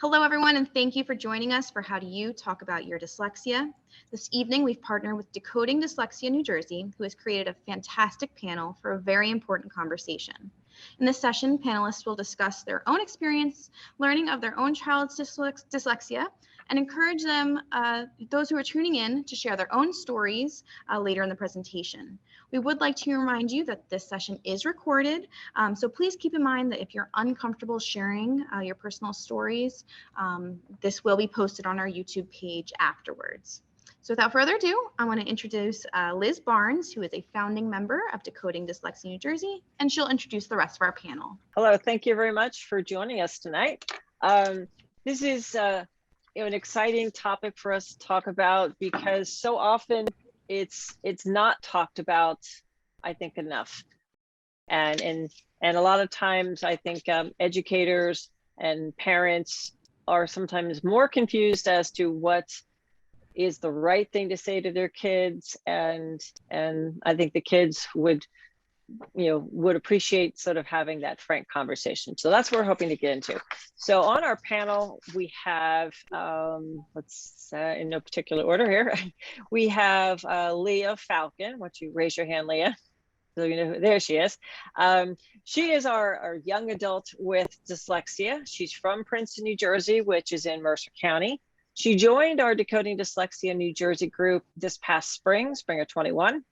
Hello, everyone, and thank you for joining us for How Do You Talk About Your Dyslexia. This evening, we've partnered with Decoding Dyslexia-NJ, who has created a fantastic panel for a very important conversation. In this session, panelists will discuss their own experience learning of their own child's dyslexia and encourage them, those who are tuning in, to share their own stories later in the presentation. We would like to remind you that this session is recorded, so please keep in mind that if you're uncomfortable sharing your personal stories, this will be posted on our YouTube page afterwards. So without further ado, I want to introduce Liz Barnes, who is a founding member of Decoding Dyslexia-NJ, and she'll introduce the rest of our panel. Hello, thank you very much for joining us tonight. This is an exciting topic for us to talk about because so often it's not talked about, I think, enough. And a lot of times I think educators and parents are sometimes more confused as to what is the right thing to say to their kids, and I think the kids would appreciate sort of having that frank conversation. So that's what we're hoping to get into. So on our panel, we have, in no particular order here, we have Leah Falcon. Why don't you raise your hand, Leah? So you know, there she is. She is our young adult with dyslexia. She's from Princeton, New Jersey, which is in Mercer County. She joined our Decoding Dyslexia New Jersey group this past spring of 21.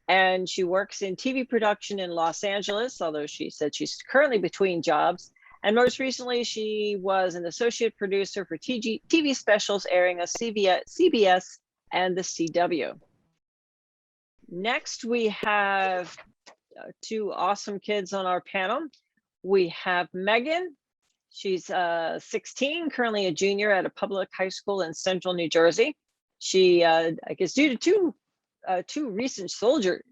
And she works in TV production in Los Angeles, although she said she's currently between jobs. And most recently, she was an associate producer for TV specials airing on CBS and the CW. Next, we have two awesome kids on our panel. We have Megan. She's 16, currently a junior at a public high school in central New Jersey. She, I guess due to two recent shoulder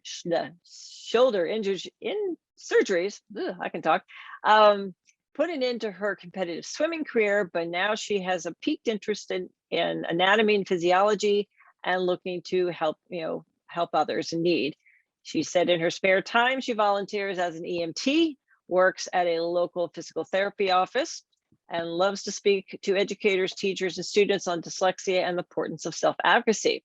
injuries in surgeries, I can talk, put an end to her competitive swimming career, but now she has a piqued interest in anatomy and physiology and looking to help others in need. She said in her spare time, she volunteers as an EMT, works at a local physical therapy office, and loves to speak to educators, teachers, and students on dyslexia and the importance of self-advocacy.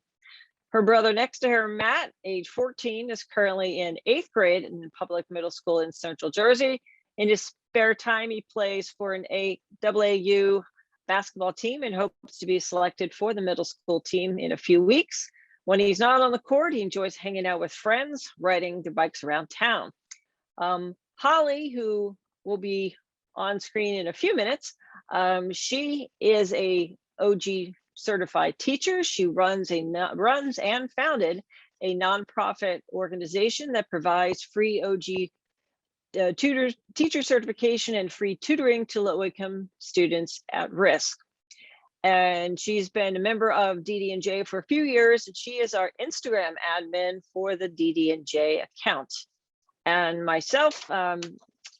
Her brother next to her, Matt, age 14, is currently in 8th grade in the public middle school in Central Jersey. In his spare time, he plays for an AAU basketball team and hopes to be selected for the middle school team in a few weeks. When he's not on the court, he enjoys hanging out with friends, riding their bikes around town. Holly, who will be on screen in a few minutes, she is a OG certified teacher. She runs and founded a nonprofit organization that provides free OG teacher certification and free tutoring to low-income students at risk. And she's been a member of DD&J for a few years, and she is our Instagram admin for the DD&J account. And myself,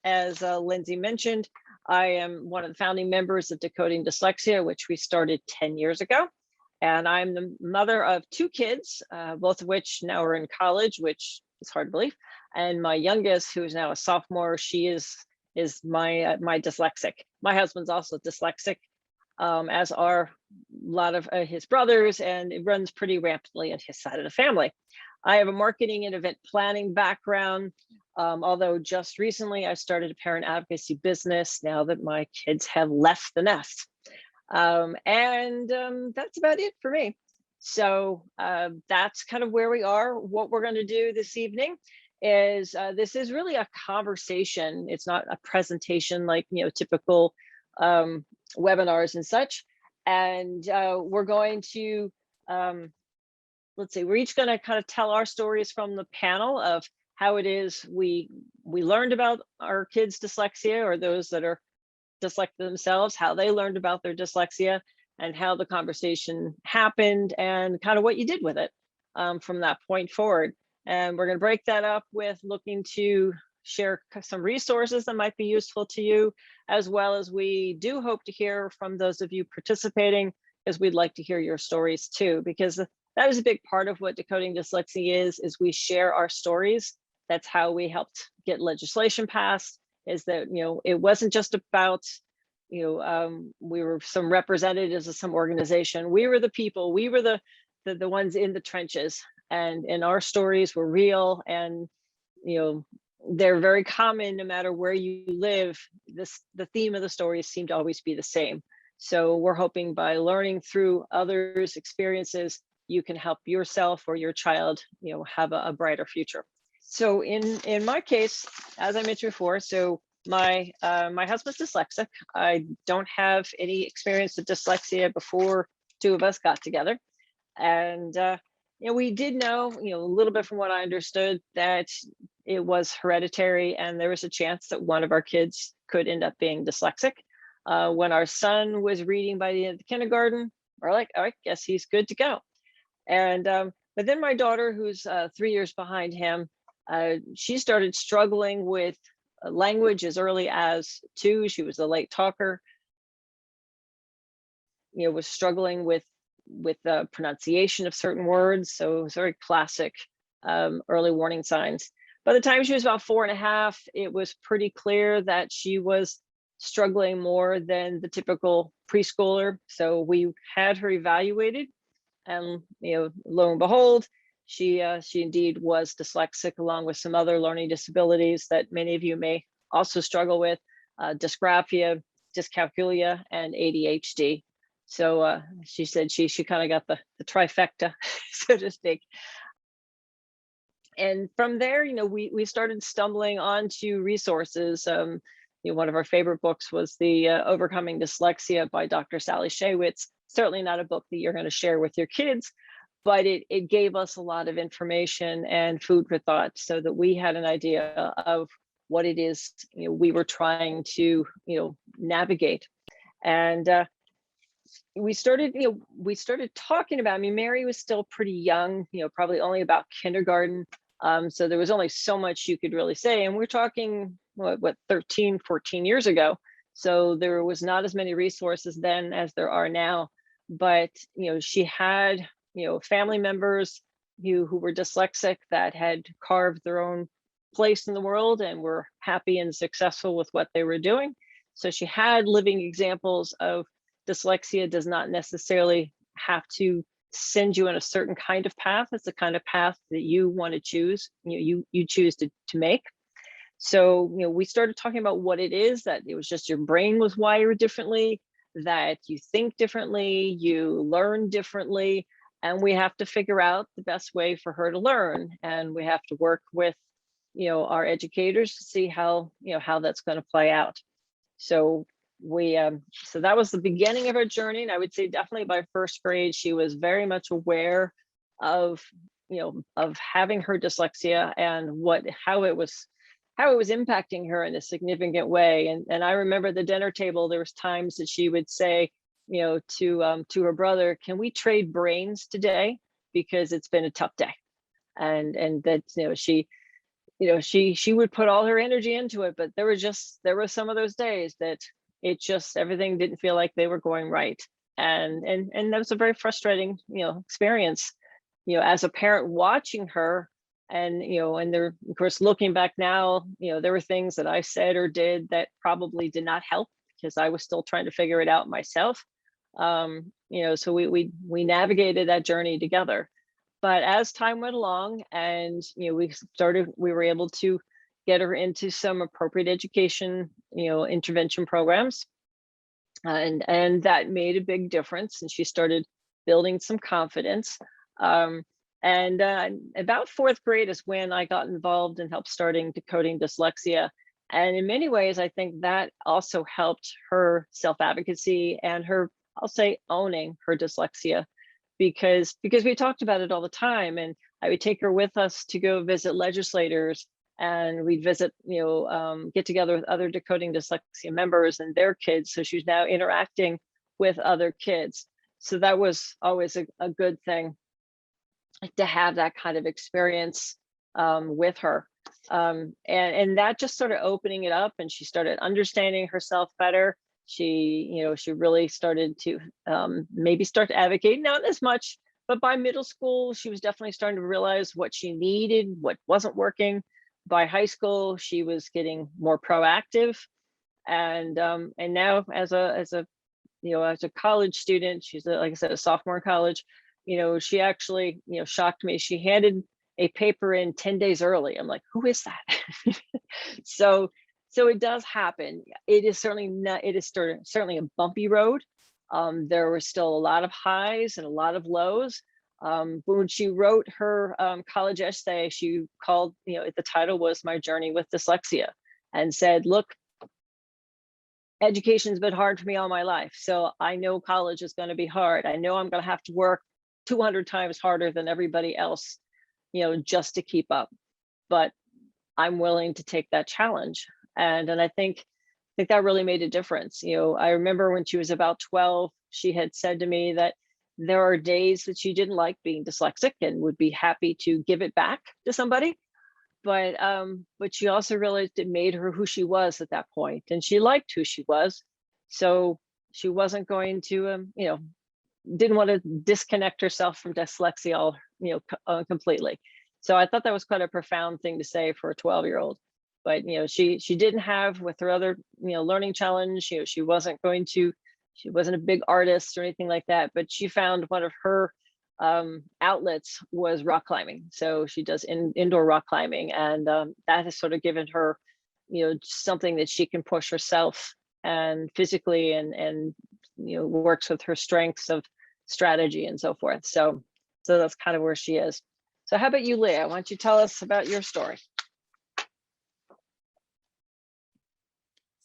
as Lindsay mentioned, I am one of the founding members of Decoding Dyslexia, which we started 10 years ago. And I'm the mother of two kids, both of which now are in college, which is hard to believe. And my youngest, who is now a sophomore, she is my dyslexic. My husband's also dyslexic, as are a lot of his brothers, and it runs pretty rampantly on his side of the family. I have a marketing and event planning background, although just recently I started a parent advocacy business now that my kids have left the nest. That's about it for me. So that's kind of where we are. What we're going to do this evening is this is really a conversation. It's not a presentation like typical webinars and such. And we're going to let's see, we're each going to kind of tell our stories from the panel of how it is we learned about our kids' dyslexia, or those that are dyslexic themselves, how they learned about their dyslexia, and how the conversation happened, and kind of what you did with it from that point forward. And we're going to break that up with looking to share some resources that might be useful to you, as well as we do hope to hear from those of you participating, because we'd like to hear your stories too, because that is a big part of what Decoding Dyslexia is we share our stories. That's how we helped get legislation passed, is that, it wasn't just about we were some representatives of some organization. We were the people, we were the ones in the trenches, and our stories were real, and they're very common no matter where you live. The theme of the stories seem to always be the same. So we're hoping by learning through others' experiences, you can help yourself or your child, have a brighter future. So in my case, as I mentioned before, so my husband's dyslexic. I don't have any experience with dyslexia before two of us got together. And we did know, a little bit from what I understood, that it was hereditary, and there was a chance that one of our kids could end up being dyslexic. When our son was reading by the end of the kindergarten, we're like, I guess he's good to go. And but then my daughter, who's 3 years behind him, she started struggling with language as early as 2. She was a late talker. Was struggling with the pronunciation of certain words. So it was very classic early warning signs. By the time she was about 4.5, it was pretty clear that she was struggling more than the typical preschooler. So we had her evaluated, and lo and behold, she indeed was dyslexic, along with some other learning disabilities that many of you may also struggle with: dysgraphia, dyscalculia, and ADHD. So she said she kind of got the trifecta, so to speak. And from there, we started stumbling onto resources. One of our favorite books was the Overcoming Dyslexia by Dr. Sally Shaywitz. Certainly not a book that you're going to share with your kids, but it gave us a lot of information and food for thought, so that we had an idea of what it is we were trying to navigate. And we started talking about, Mary was still pretty young, probably only about kindergarten. So there was only so much you could really say. And we're talking, what 13, 14 years ago. So there was not as many resources then as there are now. But, she had, family members who were dyslexic that had carved their own place in the world and were happy and successful with what they were doing. So she had living examples of dyslexia does not necessarily have to send you on a certain kind of path. It's the kind of path that you want to choose, you choose to make. So, we started talking about what it is, that it was just your brain was wired differently, that you think differently, you learn differently, and we have to figure out the best way for her to learn. And we have to work with, our educators to see how that's going to play out. So so that was the beginning of our journey. And I would say definitely by first grade, she was very much aware of, of having her dyslexia and how it was impacting her in a significant way. And I remember at the dinner table, there was times that she would say, to her brother, "Can we trade brains today? Because it's been a tough day." And that, she would put all her energy into it, but there were some of those days that everything didn't feel like they were going right. And that was a very frustrating, experience, as a parent watching her. And, and there, of course, looking back now, there were things that I said or did that probably did not help, because I was still trying to figure it out myself. So we navigated that journey together. But as time went along, and we were able to get her into some appropriate education, intervention programs, and that made a big difference. And she started building some confidence. And about 4th grade is when I got involved and helped starting Decoding Dyslexia. And in many ways, I think that also helped her self-advocacy and her, I'll say, owning her dyslexia. Because we talked about it all the time, and I would take her with us to go visit legislators, and we'd visit, get together with other Decoding Dyslexia members and their kids. So she's now interacting with other kids. So that was always a good thing, to have that kind of experience with her. And that just started opening it up, and she started understanding herself better. She really started to maybe start to advocate, not as much, but by middle school, she was definitely starting to realize what she needed, what wasn't working. By high school, she was getting more proactive. And now as a as a college student, she's like I said, a sophomore in college. She actually shocked me. She handed a paper in 10 days early. I'm like, who is that? so it does happen. It is certainly not. It is certainly a bumpy road. There were still a lot of highs and a lot of lows. But when she wrote her college essay, she called, the title was My Journey with Dyslexia, and said, look, education's been hard for me all my life. So I know college is going to be hard. I know I'm going to have to work 200 times harder than everybody else, just to keep up. But I'm willing to take that challenge. And I think that really made a difference. I remember when she was about 12, she had said to me that there are days that she didn't like being dyslexic and would be happy to give it back to somebody. But she also realized it made her who she was at that point, and she liked who she was. So she wasn't going to, didn't want to disconnect herself from dyslexia all, completely. So I thought that was quite a profound thing to say for a 12-year-old. But she didn't have, with her other learning challenge, she wasn't a big artist or anything like that. But she found one of her outlets was rock climbing. So she does indoor rock climbing, and that has sort of given her something that she can push herself and physically, and works with her strengths of strategy and so forth. So that's kind of where she is. So how about you, Leah? Why don't you tell us about your story?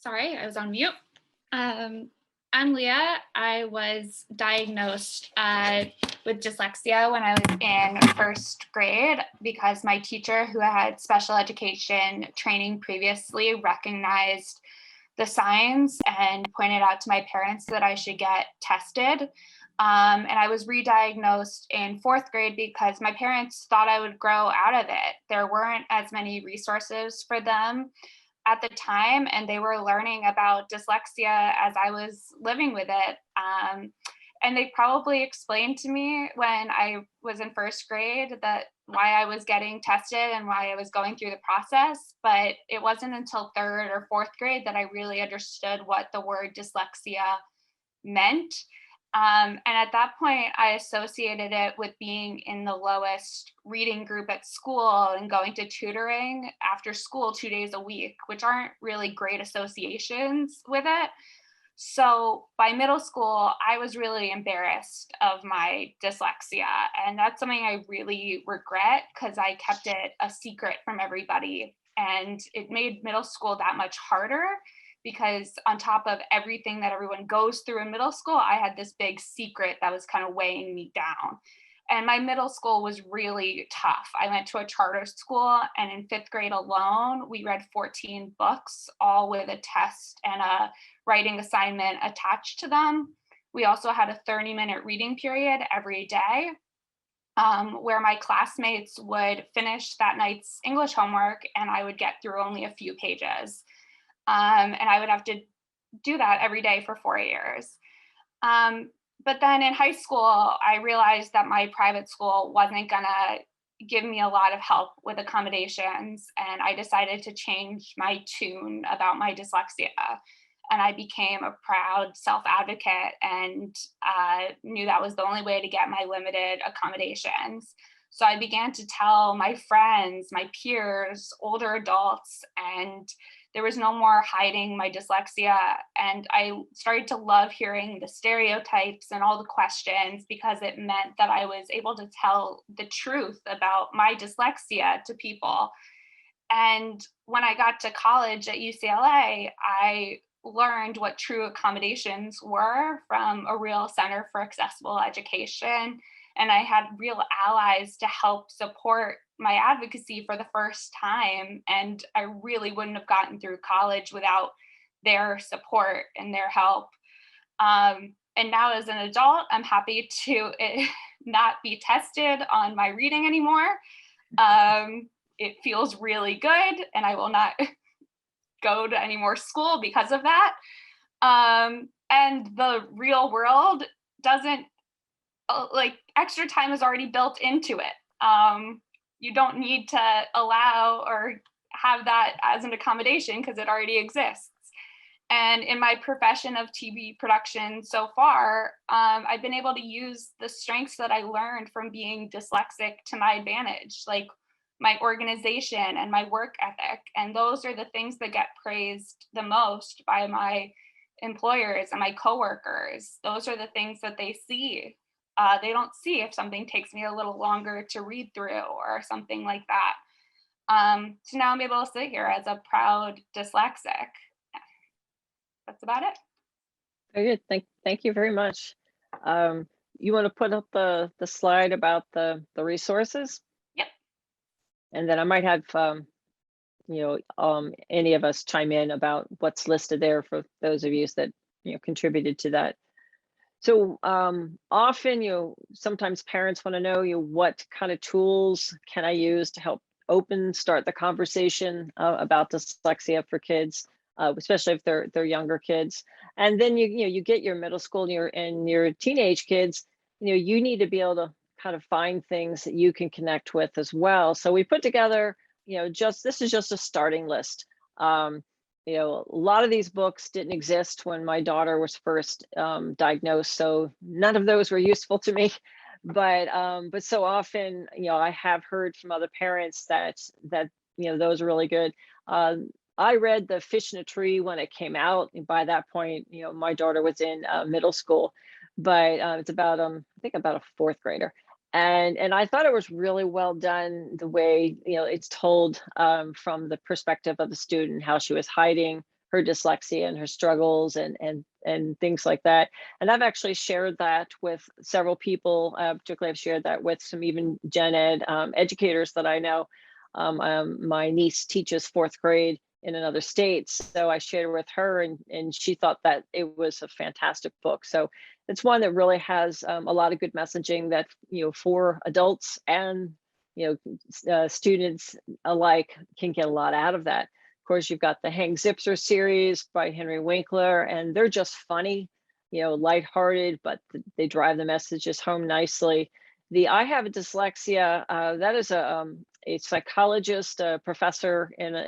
Sorry, I was on mute. I'm Leah. I was diagnosed with dyslexia when I was in first grade because my teacher, who had special education training previously, recognized the signs and pointed out to my parents that I should get tested. And I was re-diagnosed in fourth grade because my parents thought I would grow out of it. There weren't as many resources for them at the time, and they were learning about dyslexia as I was living with it. And they probably explained to me when I was in first grade that why I was getting tested and why I was going through the process, but it wasn't until third or fourth grade that I really understood what the word dyslexia meant. And at that point, I associated it with being in the lowest reading group at school and going to tutoring after school 2 days a week, which aren't really great associations with it. So by middle school, I was really embarrassed of my dyslexia. And that's something I really regret because I kept it a secret from everybody. And it made middle school that much harder because on top of everything that everyone goes through in middle school, I had this big secret that was kind of weighing me down. And my middle school was really tough. I went to a charter school, and in fifth grade alone, we read 14 books, all with a test and a writing assignment attached to them. We also had a 30-minute reading period every day, where my classmates would finish that night's English homework and I would get through only a few pages. And I would have to do that every day for 4 years. But then in high school, I realized that my private school wasn't gonna give me a lot of help with accommodations, and I decided to change my tune about my dyslexia. And I became a proud self-advocate and knew that was the only way to get my limited accommodations. So I began to tell my friends, my peers, older adults, and there was no more hiding my dyslexia. And I started to love hearing the stereotypes and all the questions because it meant that I was able to tell the truth about my dyslexia to people. And when I got to college at UCLA, I learned what true accommodations were from a real Center for Accessible Education. And I had real allies to help support my advocacy for the first time. And I really wouldn't have gotten through college without their support and their help. And now as an adult, I'm happy to not be tested on my reading anymore. It feels really good, and I will not go to any more school because of that. And the real world doesn't, like, extra time is already built into it. You don't need to allow or have that as an accommodation because it already exists. And in my profession of TV production so far, I've been able to use the strengths that I learned from being dyslexic to my advantage, like my organization and my work ethic. And those are the things that get praised the most by my employers and my coworkers. Those are the things that they see. They don't see if something takes me a little longer to read through or something like that. So now I'm able to sit here as a proud dyslexic. That's about it. Very good. Thank you very much. You want to put up the slide about the resources? Yep. And then I might have any of us chime in about what's listed there for those of you that contributed to that. So often sometimes parents want to know what kind of tools can I use to help start the conversation about dyslexia for kids, especially if they're younger kids. And then you get your middle school and your teenage kids, you need to be able to kind of find things that you can connect with as well. So we put together, this is just a starting list. A lot of these books didn't exist when my daughter was first diagnosed, so none of those were useful to me. But so often, I have heard from other parents that those are really good. I read The Fish in a Tree when it came out. And by that point, my daughter was in middle school, but it's about I think about a fourth grader. And I thought it was really well done, the way it's told from the perspective of the student, how she was hiding her dyslexia and her struggles and things like that. And I've actually shared that with several people. Particularly, I've shared that with some even gen ed educators that I know. My niece teaches fourth grade in another state, so I shared it with her, and she thought that it was a fantastic book. So it's one that really has a lot of good messaging that for adults and students alike can get a lot out of that. Of course, you've got the Hang Zipser series by Henry Winkler, and they're just funny, lighthearted, but they drive the messages home nicely. The I Have a Dyslexia, that is a psychologist, a professor in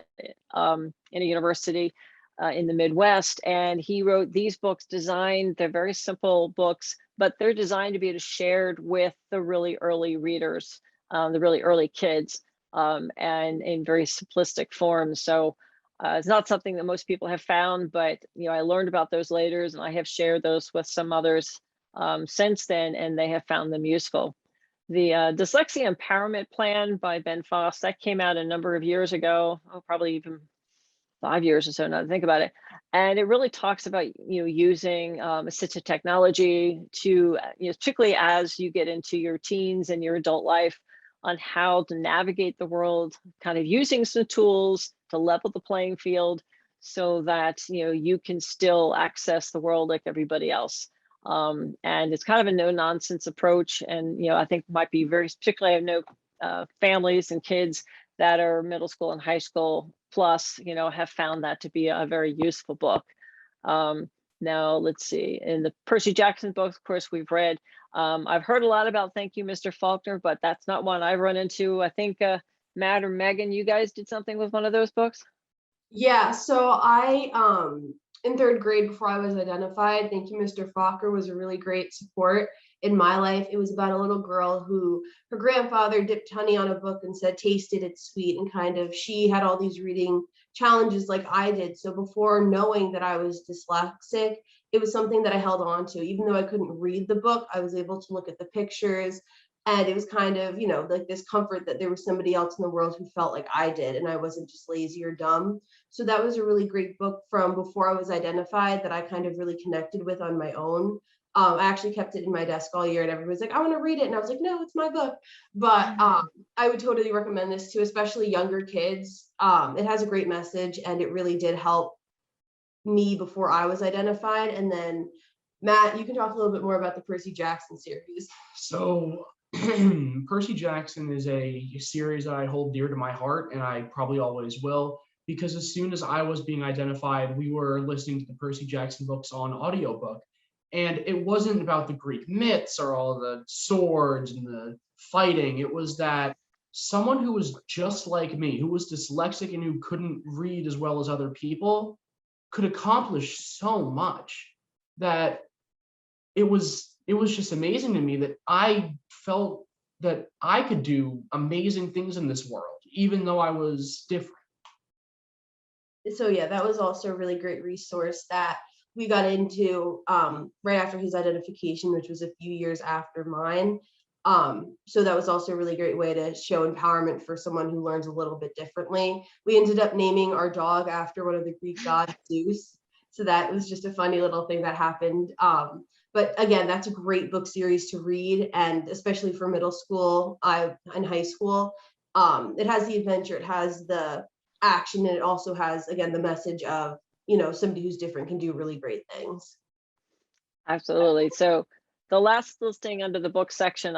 a university in the Midwest, and he wrote these books. They're very simple books, but they're designed to be shared with the really early readers, the really early kids, and in very simplistic forms. So it's not something that most people have found, but I learned about those later, and I have shared those with some others since then, and they have found them useful. The Dyslexia Empowerment Plan by Ben Foss, that came out a number of years ago, probably even 5 years or so now to think about it. And it really talks about using assistive technology to, particularly as you get into your teens and your adult life, on how to navigate the world, kind of using some tools to level the playing field so that you can still access the world like everybody else. And it's kind of a no-nonsense approach, and I think might be very, particularly I know families and kids that are middle school and high school plus, have found that to be a very useful book. Now let's see, in the Percy Jackson books, of course, we've read. I've heard a lot about Thank You, Mr. Faulkner, but that's not one I've run into. I think Matt or Megan, you guys did something with one of those books? Yeah, so I in third grade, before I was identified, Thank You, Mr. Faulkner was a really great support in my life. It was about a little girl who her grandfather dipped honey on a book and said, taste it, it's sweet. And she had all these reading challenges like I did. So before knowing that I was dyslexic, it was something that I held on to. Even though I couldn't read the book, I was able to look at the pictures. And it was kind of, like this comfort that there was somebody else in the world who felt like I did, and I wasn't just lazy or dumb. So that was a really great book from before I was identified that I kind of really connected with on my own. I actually kept it in my desk all year, and everybody's like, I want to read it. And I was like, no, it's my book. But I would totally recommend this to especially younger kids. It has a great message, and it really did help me before I was identified. And then Matt, you can talk a little bit more about the Percy Jackson series. So Percy Jackson is a series that I hold dear to my heart, and I probably always will, because as soon as I was being identified, we were listening to the Percy Jackson books on audiobook. And it wasn't about the Greek myths or all the swords and the fighting. It was that someone who was just like me, who was dyslexic and who couldn't read as well as other people, could accomplish so much that it was just amazing to me that I felt that I could do amazing things in this world, even though I was different. So yeah, that was also a really great resource that we got into right after his identification, which was a few years after mine. So that was also a really great way to show empowerment for someone who learns a little bit differently. We ended up naming our dog after one of the Greek gods, Zeus. So that was just a funny little thing that happened. But again, that's a great book series to read, and especially for middle school and high school. It has the adventure, it has the action, and it also has, again, the message of, somebody who's different can do really great things. Absolutely. So the last listing under the book section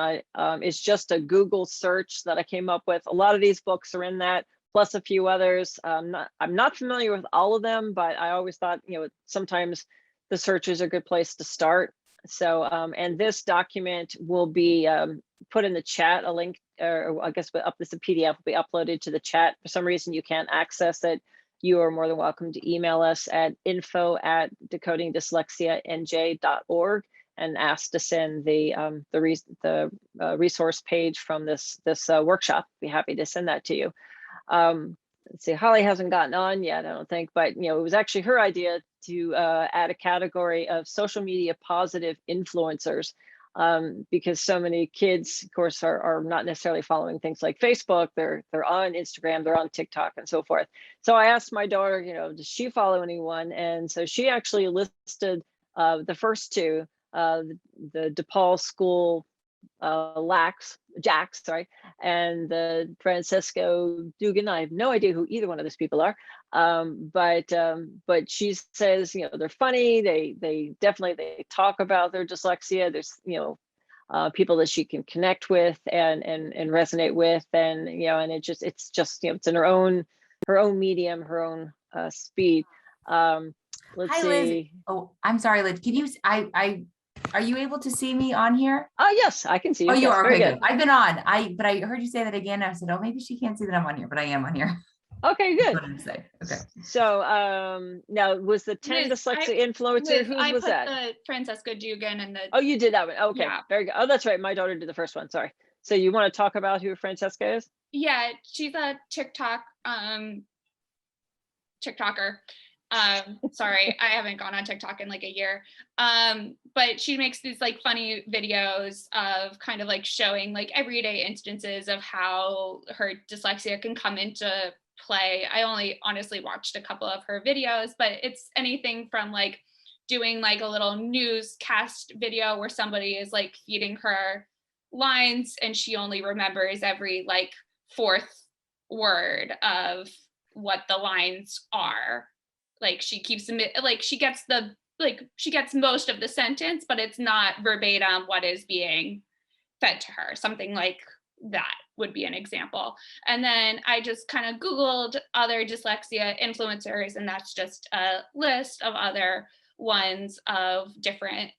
is just a Google search that I came up with. A lot of these books are in that, plus a few others. I'm not familiar with all of them, but I always thought, sometimes the search is a good place to start. So, and this document will be put in the chat, a link, or I guess this PDF will be uploaded to the chat. For some reason you can't access it, you are more than welcome to email us at info@decodingdyslexia-NJ.org and ask to send the resource page from this workshop. Be happy to send that to you. Let's see, Holly hasn't gotten on yet, I don't think, but it was actually her idea to add a category of social media positive influencers, because so many kids, of course, are not necessarily following things like Facebook. They're on Instagram, they're on TikTok, and so forth. So I asked my daughter, does she follow anyone? And so she actually listed the first two, the DePaul School Jax, sorry, and the Francisco Dugan. I have no idea who either one of those people are, but she says, they're funny. They definitely talk about their dyslexia. There's people that she can connect with and resonate with, and and it's just it's in her own medium, her own speed. Let's Hi, see. Liz. Oh, I'm sorry, Liz. Can you? Are you able to see me on here? Oh, yes, I can see you. Oh, you yes, are. Okay, good. good. I've been on. But I heard you say that again. I said, oh, maybe she can't see that I'm on here, but I am on here. Okay, good. What did I say? Okay. So now was the 10 Liz, dyslexic influencer, whose was that? I put the Francesca Dugan and the. Oh, you did that one. Okay, Yeah. very good. Oh, that's right. My daughter did the first one. Sorry. So you want to talk about who Francesca is? Yeah, she's a TikToker. Sorry, I haven't gone on TikTok in like a year. But she makes these like funny videos of kind of like showing like everyday instances of how her dyslexia can come into play. I only honestly watched a couple of her videos, but it's anything from like doing like a little newscast video where somebody is like feeding her lines and she only remembers every like fourth word of what the lines are. Like she keeps them, like she gets most of the sentence, but it's not verbatim what is being fed to her. Something like that would be an example. And then I just kind of Googled other dyslexia influencers, and that's just a list of other ones of different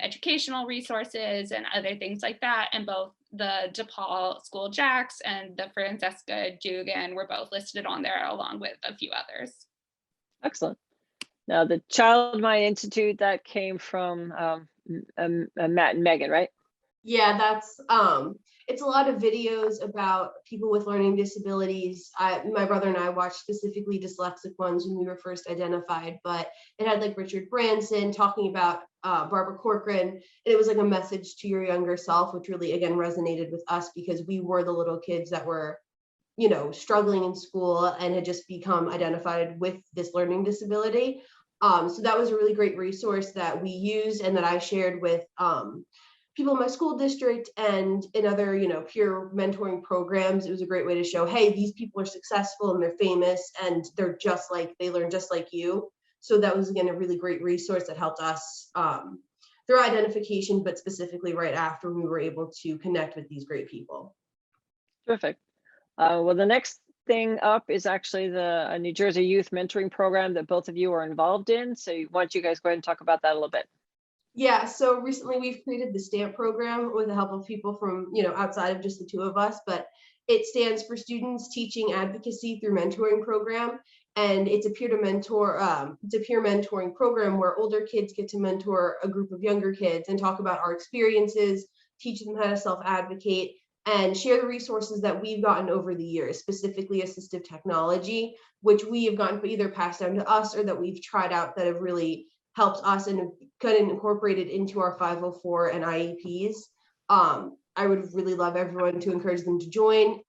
educational resources and other things like that. And both the DePaul School Jax and the Francesca Dugan were both listed on there along with a few others. Excellent. Now the Child Mind Institute, that came from Matt and Megan, right? Yeah, that's it's a lot of videos about people with learning disabilities. My brother and I watched specifically dyslexic ones when we were first identified, but it had like Richard Branson talking about Barbara Corcoran, and it was like a message to your younger self, which really again resonated with us because we were the little kids that were struggling in school and had just become identified with this learning disability. So that was a really great resource that we used and that I shared with people in my school district and in other, peer mentoring programs. It was a great way to show, hey, these people are successful and they're famous and they learn just like you. So that was, again, a really great resource that helped us through identification, but specifically right after we were able to connect with these great people. Terrific. Well, the next thing up is actually the New Jersey Youth Mentoring Program that both of you are involved in. So why don't you guys go ahead and talk about that a little bit? Yeah, so recently we've created the STAMP program with the help of people from, outside of just the two of us, but it stands for Students Teaching Advocacy Through Mentoring Program. and it's a peer mentoring program where older kids get to mentor a group of younger kids and talk about our experiences, teach them how to self-advocate, and share the resources that we've gotten over the years, specifically assistive technology, which we have gotten either passed down to us or that we've tried out that have really helped us and kind of incorporated into our 504 and IEPs. I would really love everyone to encourage them to join.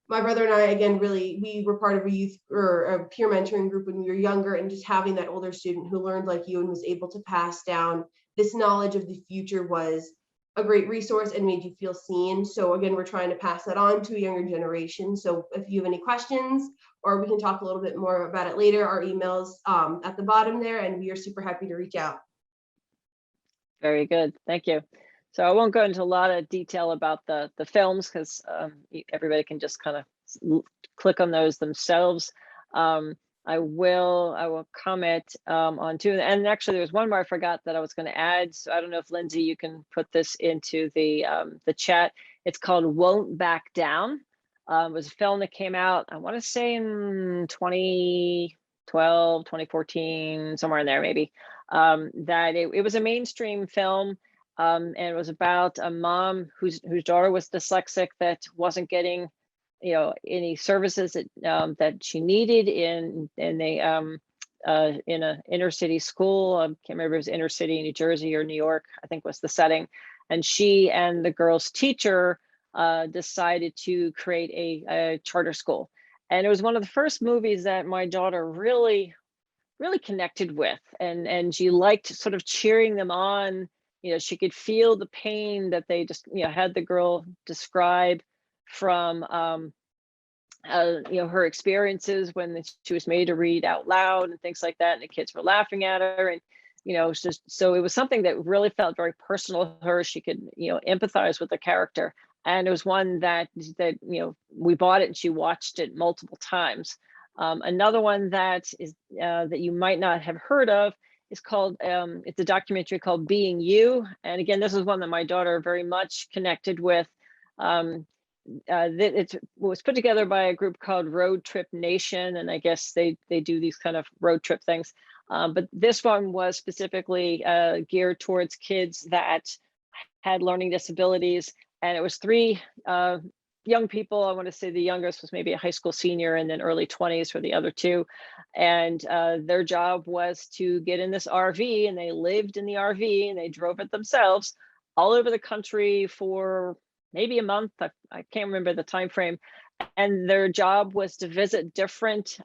My brother and I, again, we were part of a youth or a peer mentoring group when we were younger, and just having that older student who learned like you and was able to pass down this knowledge of the future was a great resource and made you feel seen. So again, we're trying to pass that on to a younger generation. So if you have any questions, or we can talk a little bit more about it later, our email's at the bottom there, and we are super happy to reach out. Very good, thank you. So I won't go into a lot of detail about the films because everybody can just kind of click on those themselves. I will comment on two, and actually there's one more I forgot that I was going to add. So I don't know if Lindsay, you can put this into the chat. It's called "Won't Back Down." It was a film that came out, I want to say in 2012, 2014, somewhere in there maybe. That it was a mainstream film. And it was about a mom whose daughter was dyslexic that wasn't getting, any services that she needed in a inner city school. I can't remember if it was inner city, New Jersey or New York, I think was the setting. And she and the girl's teacher decided to create a charter school. And it was one of the first movies that my daughter really connected with, and she liked sort of cheering them on. She could feel the pain that they just, had the girl describe from, her experiences when she was made to read out loud and things like that. And the kids were laughing at her. And, it's just, so it was something that really felt very personal to her. She could, empathize with the character. And it was one that, we bought it and she watched it multiple times. Another one that is, that you might not have heard of, is called, it's a documentary called Being You. And again, this is one that my daughter very much connected with. It was put together by a group called Road Trip Nation. And I guess they do these kind of road trip things. But this one was specifically geared towards kids that had learning disabilities. And it was three young people. I want to say the youngest was maybe a high school senior, and then early 20s for the other two. And their job was to get in this RV, and they lived in the RV and they drove it themselves all over the country for maybe a month. I can't remember the time frame. And their job was to visit different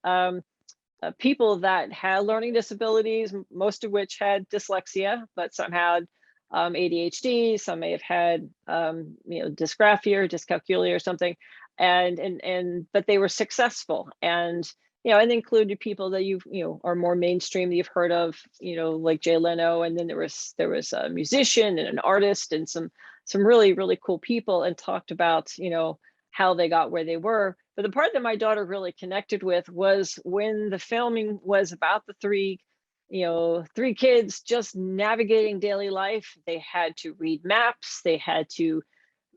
people that had learning disabilities, most of which had dyslexia, but some had ADHD, some may have had dysgraphia or dyscalculia or something, but they were successful. And and included people that are more mainstream that you've heard of, like Jay Leno. And then there was a musician and an artist and some really cool people, and talked about how they got where they were. But the part that my daughter really connected with was when the filming was about the three kids just navigating daily life. They had to read maps, they had to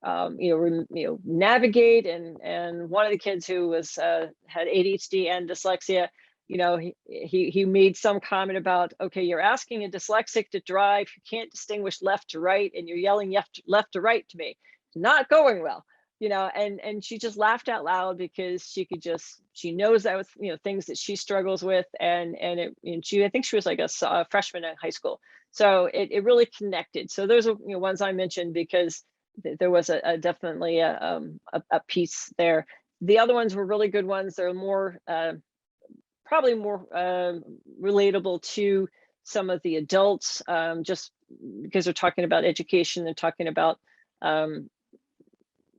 navigate, and one of the kids who was had ADHD and dyslexia, he made some comment about, okay, you're asking a dyslexic to drive, you can't distinguish left to right, and you're yelling left to right to me. It's not going well. And she just laughed out loud because she knows that was, things that she struggles with. And I think she was like a freshman in high school. So it really connected. So those are ones I mentioned because there was definitely a piece there. The other ones were really good ones. They're more, probably more relatable to some of the adults, just because they're talking about education and talking about,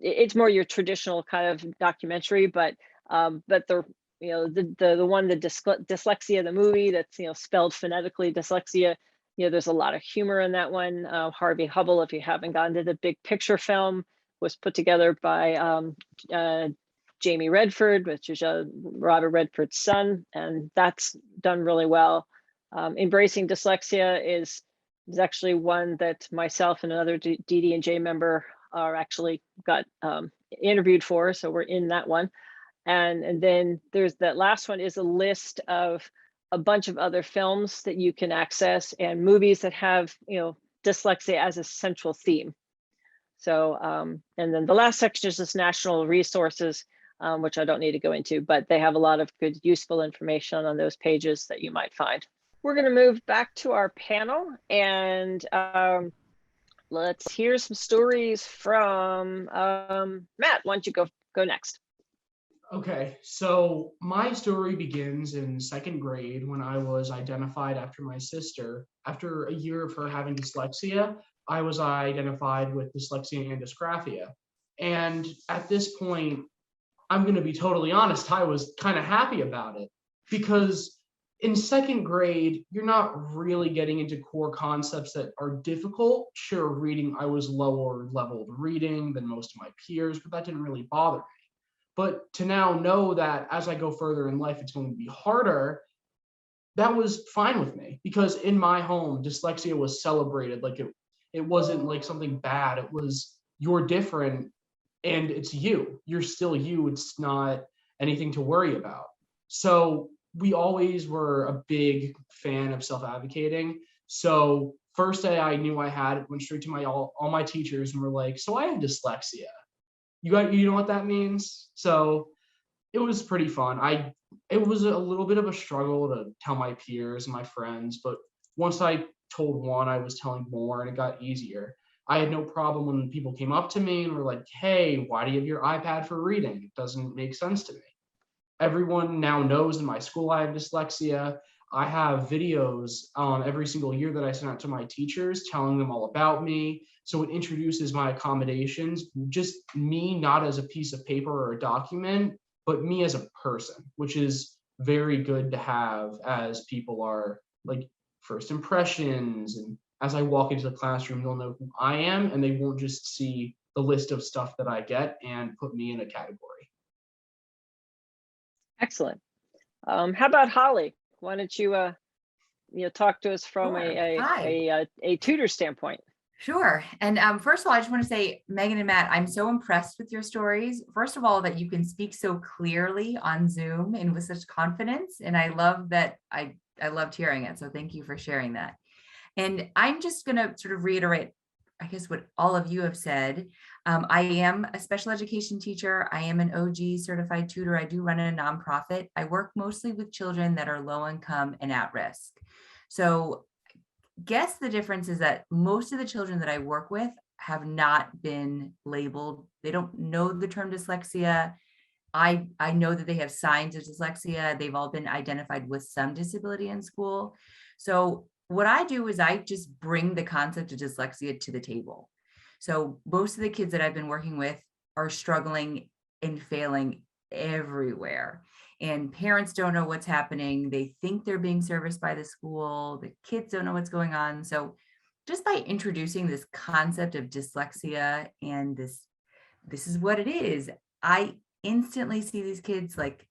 it's more your traditional kind of documentary, but the one, the dyslexia, the movie that's spelled phonetically dyslexia, there's a lot of humor in that one. Harvey Hubble, if you haven't gotten to the Big Picture film, was put together by Jamie Redford, which is Robert Redford's son, and that's done really well. Embracing Dyslexia is actually one that myself and another DD&J member are actually got interviewed for, so we're in that one. And then there's that last one is a list of a bunch of other films that you can access and movies that have, dyslexia as a central theme. So, and then the last section is just national resources, which I don't need to go into, but they have a lot of good, useful information on those pages that you might find. We're going to move back to our panel, and let's hear some stories from Matt. Why don't you go next? Okay, so my story begins in 2nd grade when I was identified after my sister. After a year of her having dyslexia, I was identified with dyslexia and dysgraphia. And at this point, I'm going to be totally honest, I was kind of happy about it, because in 2nd grade, you're not really getting into core concepts that are difficult. Sure, reading, I was lower leveled reading than most of my peers, but that didn't really bother me. But to now know that as I go further in life, it's going to be harder, that was fine with me, because in my home, dyslexia was celebrated. Like it wasn't like something bad. It was, you're different and it's you. You're still you. It's not anything to worry about. So we always were a big fan of self-advocating. So first day I knew I had it, went straight to all my teachers and were like, so I have dyslexia. You know what that means? So it was pretty fun. It was a little bit of a struggle to tell my peers and my friends, but once I told one, I was telling more and it got easier. I had no problem when people came up to me and were like, hey, why do you have your iPad for reading? It doesn't make sense to me. Everyone now knows in my school I have dyslexia. I have videos every single year that I send out to my teachers telling them all about me. So it introduces my accommodations, just me, not as a piece of paper or a document, but me as a person, which is very good to have as people are like first impressions. And as I walk into the classroom, they'll know who I am and they won't just see the list of stuff that I get and put me in a category. Excellent. How about Holly? Why don't you, talk to us from Sure. a tutor standpoint? Sure. And first of all, I just want to say, Megan and Matt, I'm so impressed with your stories. First of all, that you can speak so clearly on Zoom and with such confidence. And I love that. I loved hearing it. So thank you for sharing that. And I'm just going to sort of reiterate, I guess, what all of you have said. I am a special education teacher. I am an OG certified tutor. I do run a nonprofit. I work mostly with children that are low income and at risk. So guess the difference is that most of the children that I work with have not been labeled. They don't know the term dyslexia. I know that they have signs of dyslexia. They've all been identified with some disability in school. So what I do is I just bring the concept of dyslexia to the table. So most of the kids that I've been working with are struggling and failing everywhere. And parents don't know what's happening. They think they're being serviced by the school. The kids don't know what's going on. So just by introducing this concept of dyslexia and this is what it is, I instantly see these kids like,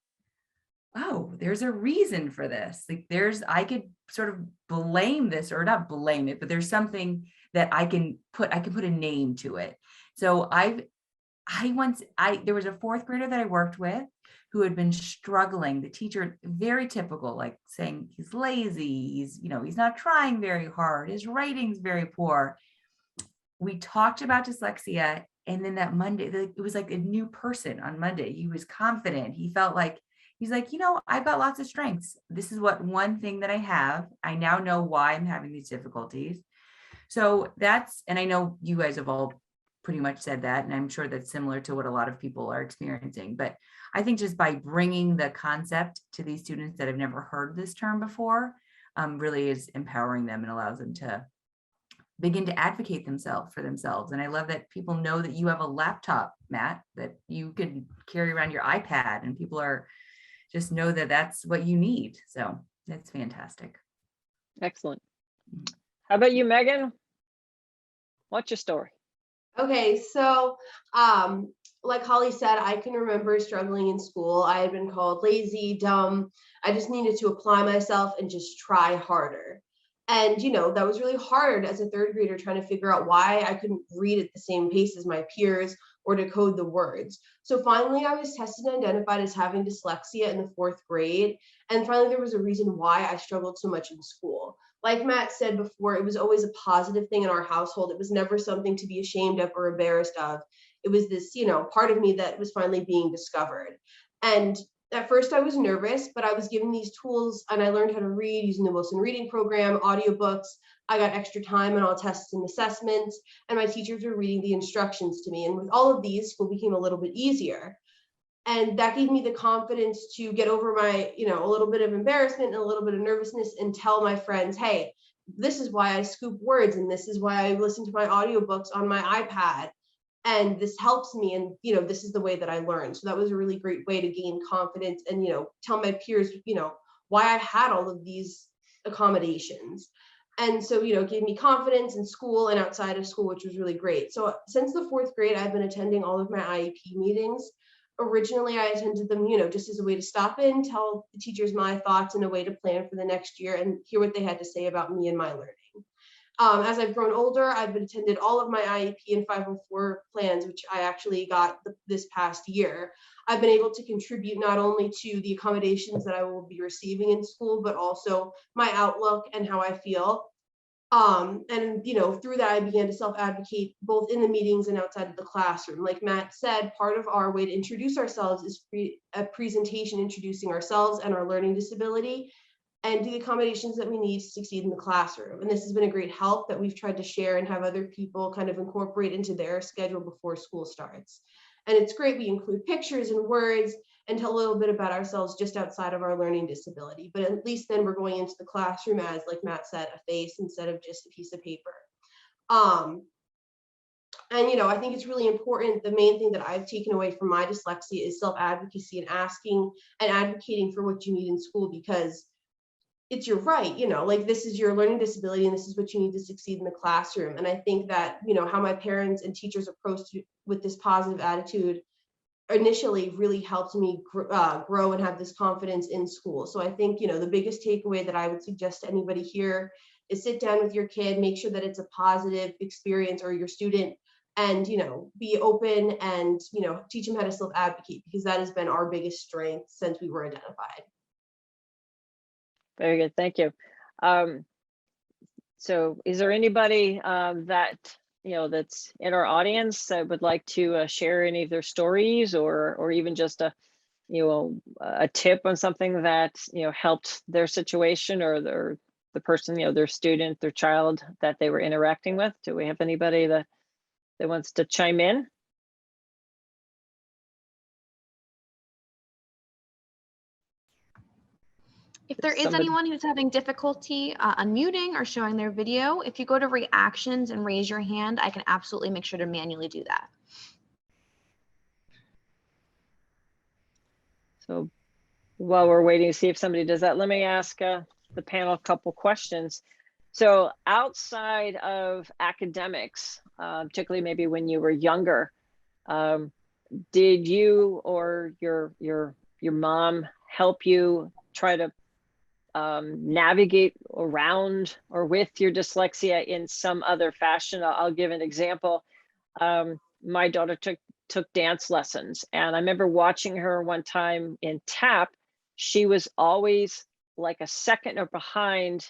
oh, there's a reason for this. Like I could sort of blame this, or not blame it, but there's something that I can put a name to it. So there was a 4th grader that I worked with who had been struggling. The teacher, very typical, like saying he's lazy, he's not trying very hard, his writing's very poor. We talked about dyslexia, and then that Monday, it was like a new person on Monday. He was confident. He felt like, he's like, I've got lots of strengths. This is one thing that I have. I now know why I'm having these difficulties. So and I know you guys have all pretty much said that, and I'm sure that's similar to what a lot of people are experiencing. But I think just by bringing the concept to these students that have never heard this term before, really is empowering them and allows them to begin to advocate for themselves. And I love that people know that you have a laptop, Matt, that you can carry around your iPad, and people just know that that's what you need. So that's fantastic. Excellent. How about you, Megan? What's your story? Okay, so like Holly said, I can remember struggling in school. I had been called lazy, dumb. I just needed to apply myself and just try harder. And, that was really hard as a 3rd grader, trying to figure out why I couldn't read at the same pace as my peers, or decode the words. So finally, I was tested and identified as having dyslexia in the 4th grade. And finally, there was a reason why I struggled so much in school. Like Matt said before, it was always a positive thing in our household. It was never something to be ashamed of or embarrassed of. It was this, part of me that was finally being discovered. And at first I was nervous, but I was given these tools and I learned how to read using the Wilson Reading Program, audiobooks. I got extra time on all tests and assessments, and my teachers were reading the instructions to me. And with all of these, school became a little bit easier. And that gave me the confidence to get over my, a little bit of embarrassment and a little bit of nervousness and tell my friends, hey, this is why I scoop words and this is why I listen to my audiobooks on my iPad. And this helps me, and this is the way that I learned. So that was a really great way to gain confidence and tell my peers why I had all of these accommodations. And so it gave me confidence in school and outside of school, which was really great. So since the 4th grade, I've been attending all of my IEP meetings. Originally I attended them just as a way to stop in, tell the teachers my thoughts, and a way to plan for the next year and hear what they had to say about me and my learning. As I've grown older, I've attended all of my IEP and 504 plans, which I actually got this past year. I've been able to contribute not only to the accommodations that I will be receiving in school, but also my outlook and how I feel. And through that, I began to self-advocate both in the meetings and outside of the classroom. Like Matt said, part of our way to introduce ourselves is a presentation introducing ourselves and our learning disability, and do the accommodations that we need to succeed in the classroom. And this has been a great help that we've tried to share and have other people kind of incorporate into their schedule before school starts. And it's great, we include pictures and words and tell a little bit about ourselves just outside of our learning disability. But at least then we're going into the classroom as, like Matt said, a face instead of just a piece of paper. And I think it's really important. The main thing that I've taken away from my dyslexia is self-advocacy and asking and advocating for what you need in school, because it's your right, like this is your learning disability and this is what you need to succeed in the classroom. And I think that, how my parents and teachers approached with this positive attitude initially really helped me grow and have this confidence in school. So I think, the biggest takeaway that I would suggest to anybody here is sit down with your kid, make sure that it's a positive experience, or your student, and, be open and, teach them how to self-advocate, because that has been our biggest strength since we were identified. Very good, thank you. So is there anybody that, that's in our audience that would like to share any of their stories, or even just a tip on something that, helped their situation, or the person, their student, their child that they were interacting with? Do we have anybody that wants to chime in? If there is anyone who's having difficulty unmuting or showing their video, if you go to reactions and raise your hand, I can absolutely make sure to manually do that. So while we're waiting to see if somebody does that, let me ask the panel a couple questions. So outside of academics, particularly maybe when you were younger, did you or your mom help you try to navigate around or with your dyslexia in some other fashion? I'll give an example. My daughter took dance lessons, and I remember watching her one time in tap. She was always like a second or behind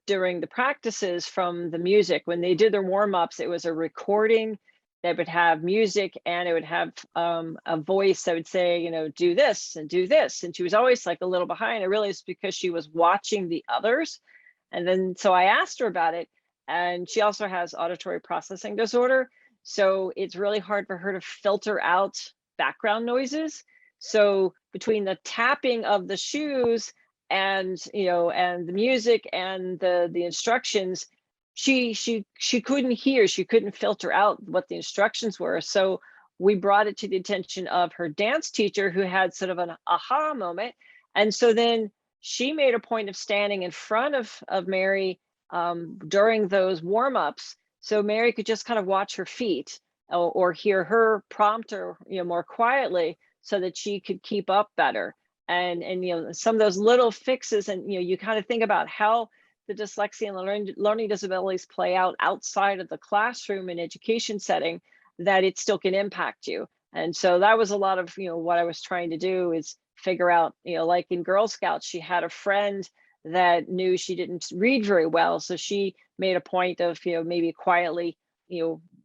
during the practices from the music. When they did their warm-ups, it was a recording that would have music, and it would have a voice that would say, do this and do this. And she was always like a little behind. I realized because she was watching the others. And then, so I asked her about it, and she also has auditory processing disorder. So it's really hard for her to filter out background noises. So between the tapping of the shoes and, and the music and the instructions, she couldn't hear, she couldn't filter out what the instructions were. So we brought it to the attention of her dance teacher, who had sort of an aha moment. And so then she made a point of standing in front of Mary during those warm-ups, so Mary could just kind of watch her feet or hear her prompt her, more quietly, so that she could keep up better. And some of those little fixes, and you kind of think about how the dyslexia and the learning disabilities play out outside of the classroom and education setting. that it still can impact you. And so that was a lot of, what I was trying to do is figure out, like in Girl Scouts, she had a friend that knew she didn't read very well. So she made a point of, maybe quietly,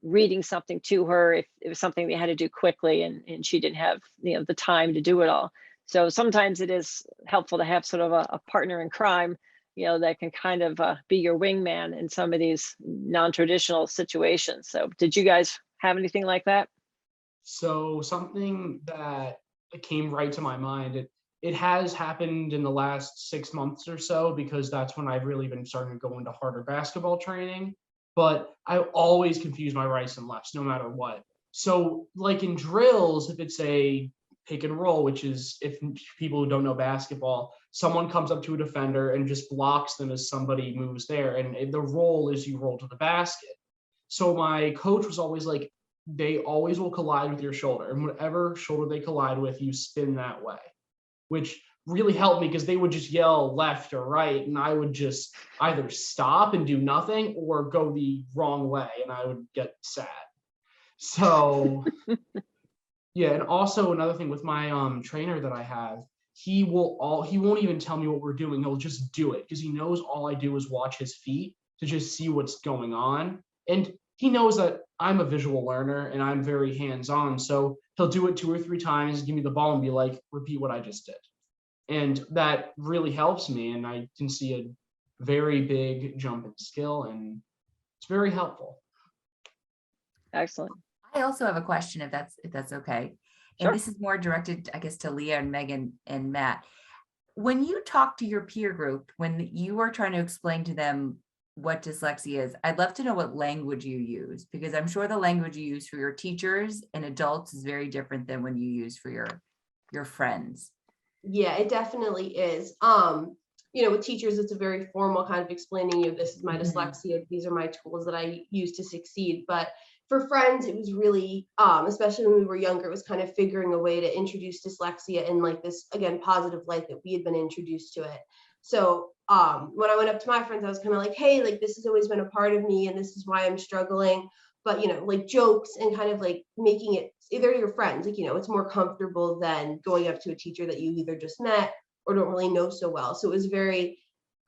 reading something to her if it was something they had to do quickly and she didn't have, the time to do it all. So sometimes it is helpful to have sort of a partner in crime, that can kind of be your wingman in some of these non-traditional situations. So did you guys have anything like that? So something that came right to my mind, it has happened in the last 6 months or so, because that's when I've really been starting to go into harder basketball training. But I always confuse my rights and lefts no matter what. So like in drills, if it's a pick and roll, which is, if people who don't know basketball, someone comes up to a defender and just blocks them as somebody moves there. And the roll is you roll to the basket. So my coach was always like, they always will collide with your shoulder, and whatever shoulder they collide with, you spin that way, which really helped me because they would just yell left or right, and I would just either stop and do nothing or go the wrong way, and I would get sad. So yeah, and also another thing with my trainer that I have, he won't even tell me what we're doing. He'll just do it because he knows all I do is watch his feet to just see what's going on. And he knows that I'm a visual learner and I'm very hands-on. So he'll do it 2 or 3 times, give me the ball and be like, repeat what I just did. And that really helps me. And I can see a very big jump in skill, and it's very helpful. Excellent. I also have a question, if that's okay. Sure. And this is more directed, I guess, to Leah and Megan and Matt. When you talk to your peer group, when you are trying to explain to them what dyslexia is, I'd love to know what language you use, because I'm sure the language you use for your teachers and adults is very different than when you use for your friends. Yeah, it definitely is. With teachers, it's a very formal kind of explaining, this is my dyslexia, these are my tools that I use to succeed. But for friends, it was really, especially when we were younger, it was kind of figuring a way to introduce dyslexia in like this, again, positive light that we had been introduced to it. So when I went up to my friends, I was kind of like, hey, like this has always been a part of me and this is why I'm struggling. But, like jokes and kind of like making it either your friends, like, it's more comfortable than going up to a teacher that you either just met or don't really know so well. So it was a very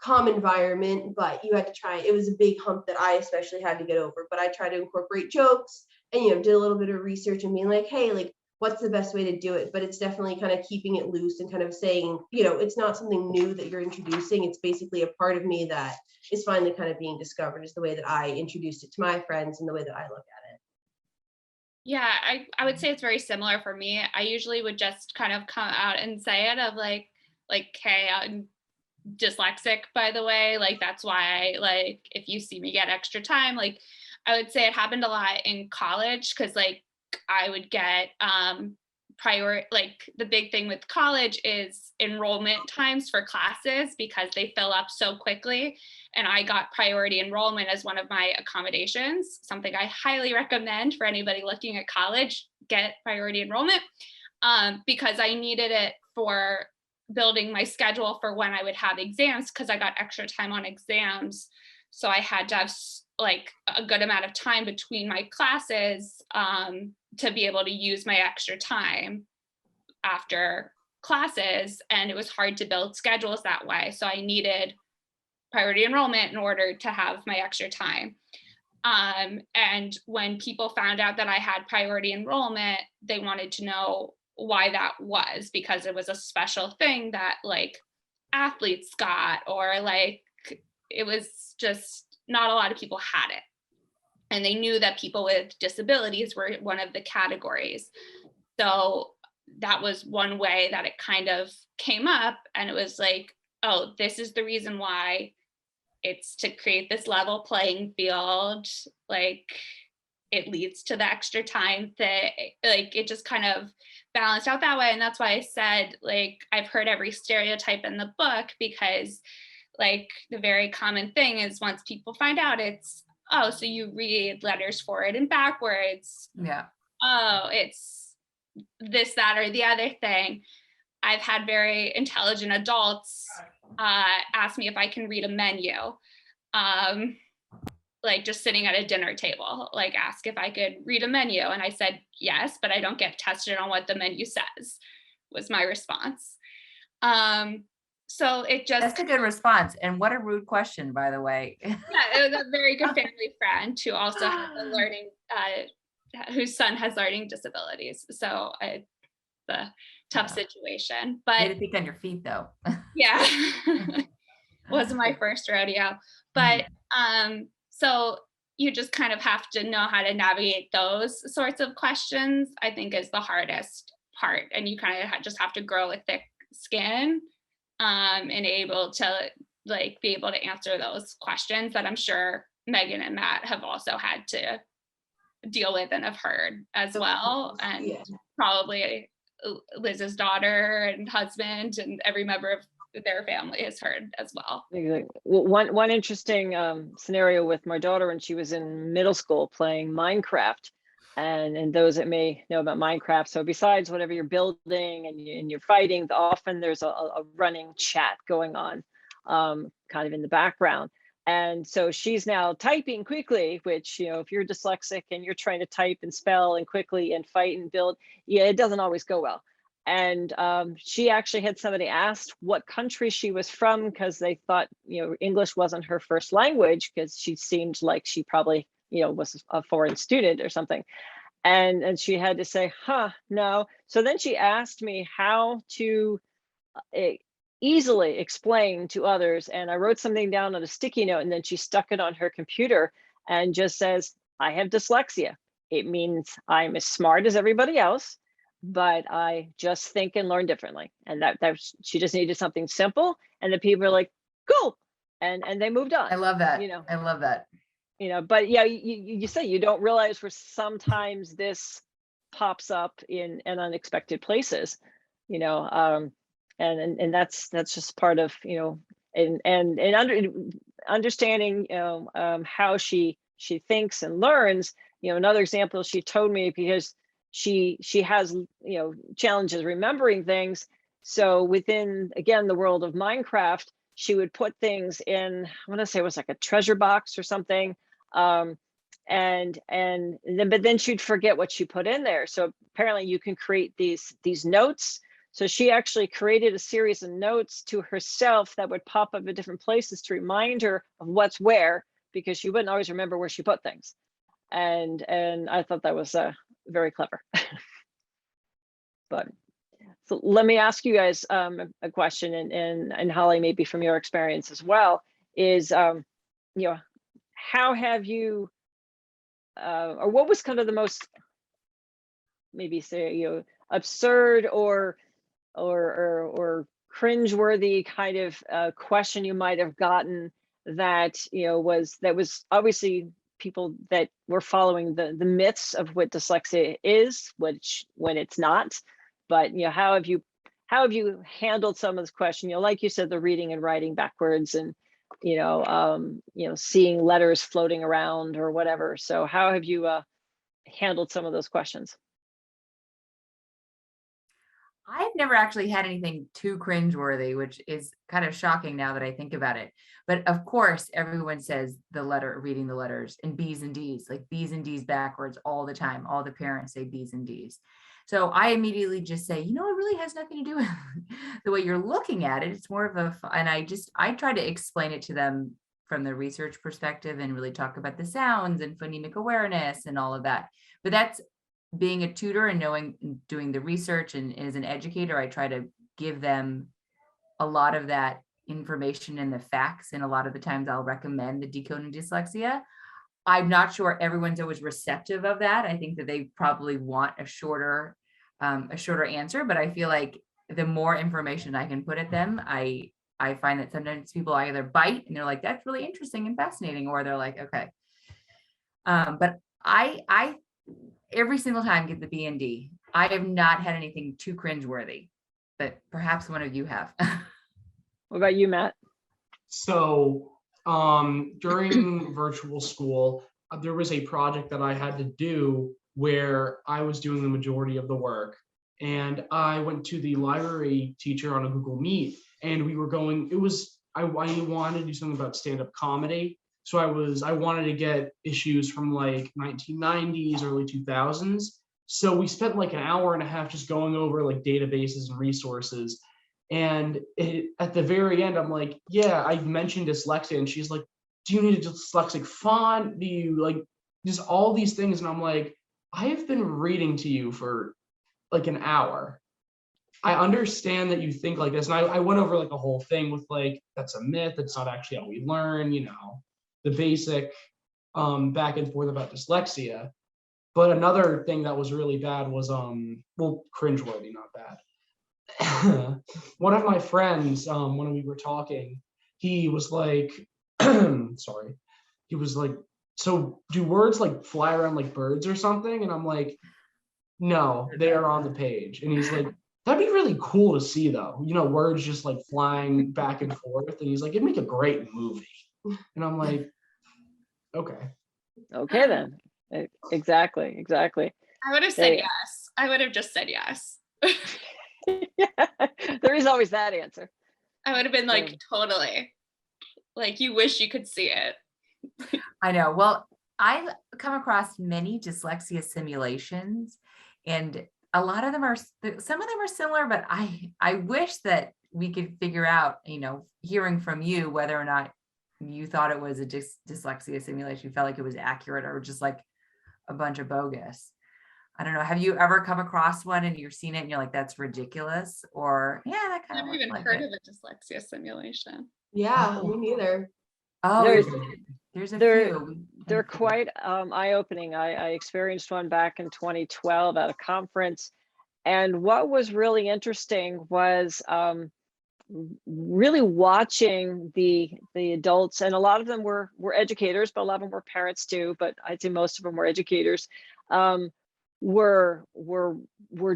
calm environment, but you had to try, it was a big hump that I especially had to get over, but I tried to incorporate jokes and, did a little bit of research and being like, hey, like, what's the best way to do it? But it's definitely kind of keeping it loose and kind of saying, it's not something new that you're introducing. It's basically a part of me that is finally kind of being discovered, is the way that I introduced it to my friends and the way that I look at it. Yeah, I would say it's very similar for me. I usually would just kind of come out and say it of like, hey, I'm dyslexic, by the way, like that's why, like, if you see me get extra time, like I would say it happened a lot in college, because like I would get like the big thing with college is enrollment times for classes, because they fill up so quickly, and I got priority enrollment as one of my accommodations, something I highly recommend for anybody looking at college. Get priority enrollment because I needed it for building my schedule for when I would have exams, because I got extra time on exams. So I had to have like a good amount of time between my classes to be able to use my extra time after classes. And it was hard to build schedules that way. So I needed priority enrollment in order to have my extra time. And when people found out that I had priority enrollment, they wanted to know why that was, because it was a special thing that like athletes got, or like it was just not a lot of people had it. And they knew that people with disabilities were one of the categories. So that was one way that it kind of came up, and it was like, oh, this is the reason why. It's to create this level playing field. Like it leads to the extra time that like it just kind of balanced out that way. And that's why I said, like, I've heard every stereotype in the book, because like the very common thing is once people find out, it's, oh, so you read letters forward and backwards. Yeah. Oh, it's this, that, or the other thing. I've had very intelligent adults ask me if I can read a menu. like just sitting at a dinner table, like ask if I could read a menu. And I said, yes, but I don't get tested on what the menu says, was my response. So it just— That's a good response. And what a rude question, by the way. yeah, it was a very good family friend who also has a learning, whose son has learning disabilities. So it's a tough situation, You had but to think on your feet though. yeah, wasn't my first rodeo. But so you just kind of have to know how to navigate those sorts of questions, I think, is the hardest part. And you kind of just have to grow a thick skin and able to like be able to answer those questions that I'm sure Megan and Matt have also had to deal with and have heard as well. And Yeah. probably Liz's daughter and husband and every member of their family has heard as well. Exactly. Well, one interesting scenario with my daughter when she was in middle school playing Minecraft, and those that may know about Minecraft. So besides whatever you're building and you're fighting, often there's a running chat going on, kind of in the background. And so she's now typing quickly, which, you know, if you're dyslexic and you're trying to type and spell and quickly and fight and build, yeah, it doesn't always go well. And she actually had somebody asked what country she was from because they thought, you know, English wasn't her first language because she seemed like she probably, you know, was a foreign student or something. And she had to say, no. So then she asked me how to easily explain to others. And I wrote something down on a sticky note and then she stuck it on her computer and just says, I have dyslexia. It means I'm as smart as everybody else, but I just think and learn differently. And that she just needed something simple. And the people are like, cool. And they moved on. I love that. You know, I love that. You know, but yeah, you say you don't realize where sometimes this pops up in unexpected places, you know, and that's just part of, you know, and understanding, you know, how she thinks and learns. You know, another example she told me, because she has, you know, challenges remembering things. So within, again, the world of Minecraft, she would put things in, I want to say it was like a treasure box or something. But then she'd forget what she put in there. So apparently you can create these notes. So she actually created a series of notes to herself that would pop up at different places to remind her of what's where, because she wouldn't always remember where she put things. And I thought that was very clever. But so let me ask you guys a question, and Holly, maybe from your experience as well, is you know, how have you or what was kind of the most, maybe say, you know, absurd or cringeworthy kind of question you might have gotten that, you know, was obviously people that were following the myths of what dyslexia is, which when it's not. But, you know, how have you handled some of this question? You know, like you said, the reading and writing backwards, and you know, seeing letters floating around or whatever. So how have you handled some of those questions? I've never actually had anything too cringeworthy, which is kind of shocking now that I think about it. But of course, everyone says reading the letters and B's and D's, like B's and D's backwards all the time. All the parents say B's and D's. So I immediately just say, you know, it really has nothing to do with the way you're looking at it. It's more of and I try to explain it to them from the research perspective and really talk about the sounds and phonemic awareness and all of that. But that's being a tutor and doing the research, and as an educator, I try to give them a lot of that information and the facts. And a lot of the times I'll recommend the Decoding Dyslexia. I'm not sure everyone's always receptive of that. I think that they probably want a shorter answer, but I feel like the more information I can put at them, I find that sometimes people either bite and they're like, that's really interesting and fascinating, or they're like, okay. But I every single time get the B and D. I have not had anything too cringeworthy, but perhaps one of you have. What about you, Matt? So during virtual school, there was a project that I had to do where I was doing the majority of the work. And I went to the library teacher on a Google Meet, and we were going, I wanted to do something about stand-up comedy. So I wanted to get issues from like 1990s, early 2000s. So we spent like an hour and a half just going over like databases and resources. And at the very end, I'm like, yeah, I mentioned dyslexia. And she's like, do you need a dyslexic font? Do you like just all these things? And I'm like, I have been reading to you for like an hour. I understand that you think like this. And I went over like a whole thing with like, that's a myth. That's not actually how we learn, you know, the basic back and forth about dyslexia. But another thing that was really bad was, well, cringeworthy, not bad. One of my friends, when we were talking, he was like, sorry, he was like, so do words like fly around like birds or something? And I'm like, no, they are on the page. And he's like, that'd be really cool to see though. You know, words just like flying back and forth. And he's like, it'd make a great movie. And I'm like, okay. Okay then. Exactly. I would have said yes. I would have just said yes. Yeah, there is always that answer. I would have been like, totally. Like, you wish you could see it. I know. Well, I've come across many dyslexia simulations, and a lot of them are, some of them are similar, but I wish that we could figure out, you know, hearing from you, whether or not you thought it was a dyslexia simulation, you felt like it was accurate or just like a bunch of bogus. I don't know. Have you ever come across one and you've seen it and you're like, that's ridiculous? Or yeah, that kind I've of never even like heard it. of a dyslexia simulation. Yeah, Oh. me neither. Oh, there's a few. They're quite eye-opening. I experienced one back in 2012 at a conference. And what was really interesting was really watching the adults, and a lot of them were educators, but a lot of them were parents too, but I'd say most of them were educators, were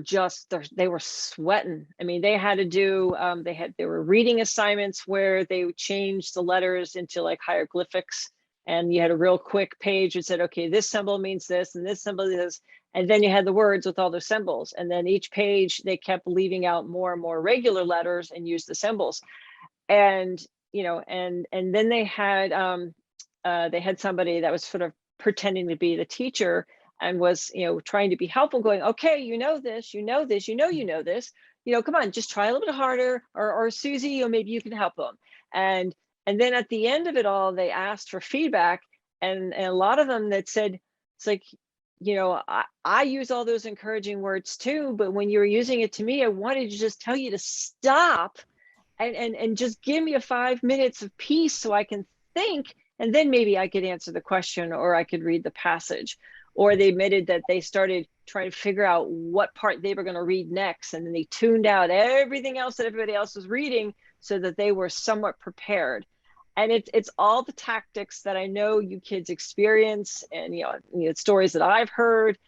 just, they were sweating. I mean, they had to do, they were reading assignments where they changed the letters into like hieroglyphics, and you had a real quick page that said, okay, this symbol means this and this symbol is this. And then you had the words with all the symbols. And then each page, they kept leaving out more and more regular letters and used the symbols. And, you know, and then they had somebody that was sort of pretending to be the teacher and was, you know, trying to be helpful, going, okay, you know this, you know this, you know this, you know, come on, just try a little bit harder, or Susie, or maybe you can help them. And then at the end of it all, they asked for feedback, and a lot of them that said, it's like, you know, I use all those encouraging words too, but when you were using it to me, I wanted to just tell you to stop and just give me 5 minutes of peace so I can think, and then maybe I could answer the question, or I could read the passage. Or they admitted that they started trying to figure out what part they were going to read next, and then they tuned out everything else that everybody else was reading so that they were somewhat prepared. And it's all the tactics that I know you kids experience, and you know stories that I've heard,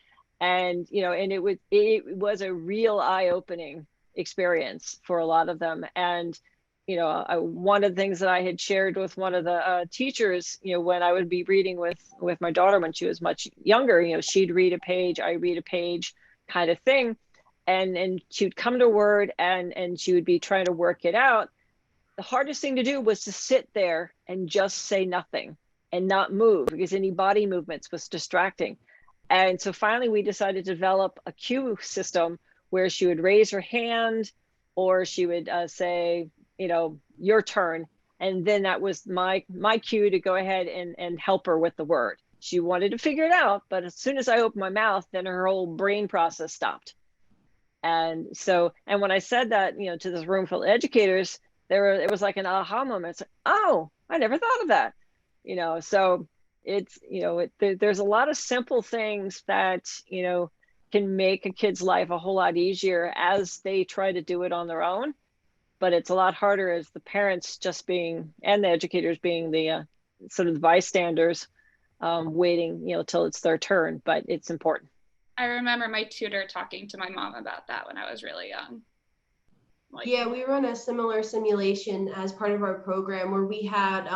and you know, and it was a real eye-opening experience for a lot of them. And you know, one of the things that I had shared with one of the teachers, you know, when I would be reading with my daughter when she was much younger, you know, she'd read a page, I read a page, kind of thing, and she would come to a word and she would be trying to work it out. The hardest thing to do was to sit there and just say nothing and not move, because any body movements was distracting. And so finally we decided to develop a cue system where she would raise her hand, or she would say, you know, your turn. And then that was my cue to go ahead and help her with the word. She wanted to figure it out, but as soon as I opened my mouth, then her whole brain process stopped. And so, and when I said that, you know, to this room full of educators, it was like an aha moment. It's like, oh, I never thought of that, you know. So it's, you know, there's a lot of simple things that, you know, can make a kid's life a whole lot easier as they try to do it on their own. But it's a lot harder as the parents just being, and the educators being the sort of the bystanders, waiting, you know, till it's their turn. But it's important. I remember my tutor talking to my mom about that when I was really young. Like, yeah, we run a similar simulation as part of our program where we had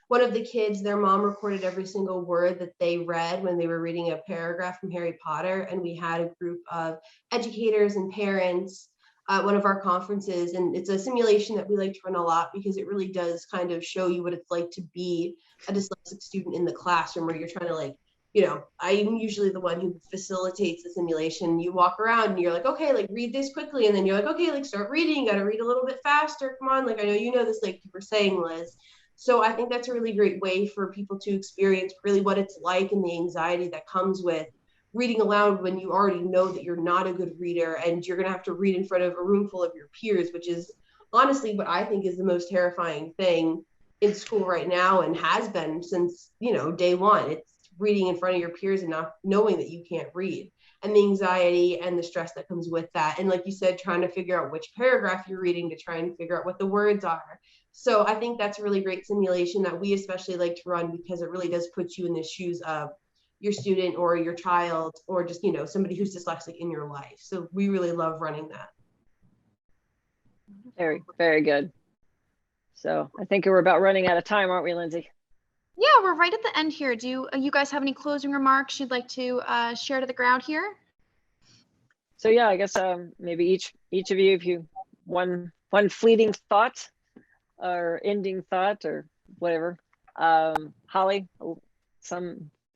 one of the kids, their mom recorded every single word that they read when they were reading a paragraph from Harry Potter. And we had a group of educators and parents at one of our conferences, and it's a simulation that we like to run a lot because it really does kind of show you what it's like to be a dyslexic student in the classroom, where you're trying to like, you know, I'm usually the one who facilitates the simulation. You walk around and you're like, okay, like read this quickly. And then you're like, okay, like start reading, got to read a little bit faster. Come on. Like, I know you know this, like you were saying, Liz. So I think that's a really great way for people to experience really what it's like and the anxiety that comes with reading aloud when you already know that you're not a good reader and you're going to have to read in front of a room full of your peers, which is honestly what I think is the most terrifying thing in school right now and has been since, you know, day one. It's reading in front of your peers and not knowing that you can't read, and the anxiety and the stress that comes with that. And like you said, trying to figure out which paragraph you're reading to try and figure out what the words are. So I think that's a really great simulation that we especially like to run because it really does put you in the shoes of your student or your child or just, you know, somebody who's dyslexic in your life. So we really love running that. Very, very good. So I think we're about running out of time, aren't we, Lindsay? Yeah, we're right at the end here. Do you guys have any closing remarks you'd like to share to the crowd here? So yeah, I guess maybe each of you, if you one fleeting thought or ending thought or whatever. Holly,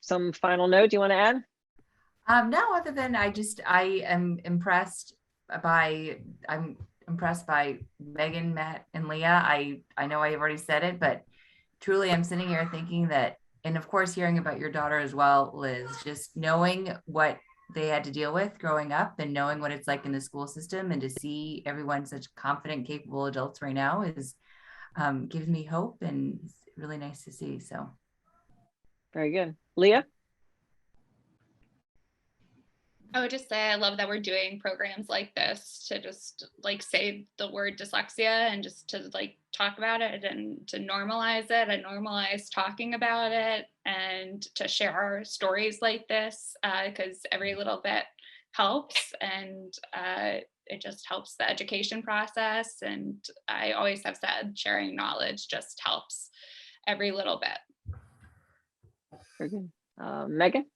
some final note you want to add? No, other than I'm impressed by Megan, Matt, and Leah. I know I've already said it, but truly I'm sitting here thinking that, and of course hearing about your daughter as well, Liz, just knowing what they had to deal with growing up and knowing what it's like in the school system, and to see everyone such confident, capable adults right now is gives me hope, and it's really nice to see. So very good. Leah? I would just say I love that we're doing programs like this to just like say the word dyslexia and just to like talk about it and to normalize it and normalize talking about it and to share our stories like this because every little bit helps, and it just helps the education process. And I always have said sharing knowledge just helps every little bit. Very good. Megan?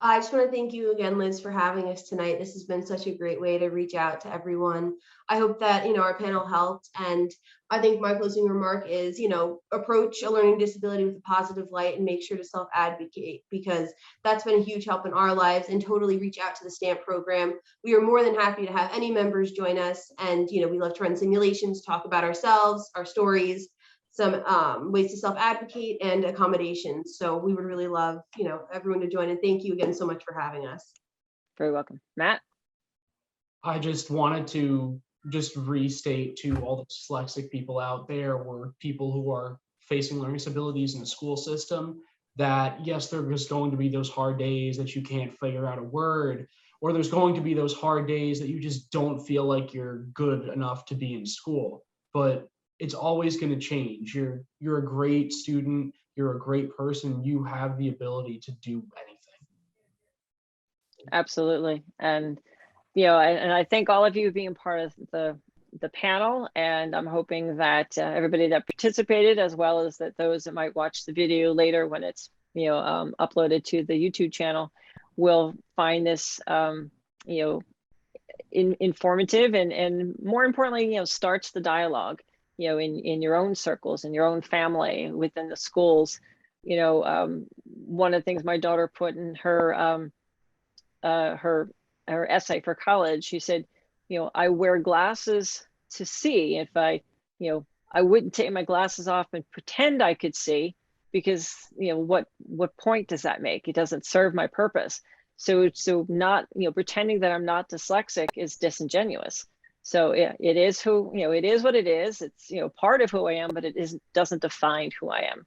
I just want to thank you again, Liz, for having us tonight. This has been such a great way to reach out to everyone. I hope that, you know, our panel helped. And I think my closing remark is, you know, approach a learning disability with a positive light and make sure to self-advocate, because that's been a huge help in our lives. And totally reach out to the STAMP program. We are more than happy to have any members join us. And, you know, we love to run simulations, talk about ourselves, our stories, some ways to self-advocate and accommodations. So we would really love, you know, everyone to join. And thank you again so much for having us. Very welcome. Matt? I just wanted to just restate to all the dyslexic people out there, or people who are facing learning disabilities in the school system, that yes, there's going to be those hard days that you can't figure out a word, or there's going to be those hard days that you just don't feel like you're good enough to be in school. But it's always going to change. You're a great student. You're a great person. You have the ability to do anything. Absolutely. And, you know, and I thank all of you being part of the panel, and I'm hoping that everybody that participated, as well as that those that might watch the video later when it's, you know, uploaded to the YouTube channel, will find this, you know, informative and more importantly, you know, starts the dialogue, you know, in your own circles, in your own family, within the schools. You know, one of the things my daughter put in her her essay for college, she said, you know, I wear glasses to see. If I, you know, I wouldn't take my glasses off and pretend I could see, because, you know, what point does that make? It doesn't serve my purpose. So not, you know, pretending that I'm not dyslexic is disingenuous. So it is who, you know, it is what it is. It's, you know, part of who I am, but it doesn't define who I am.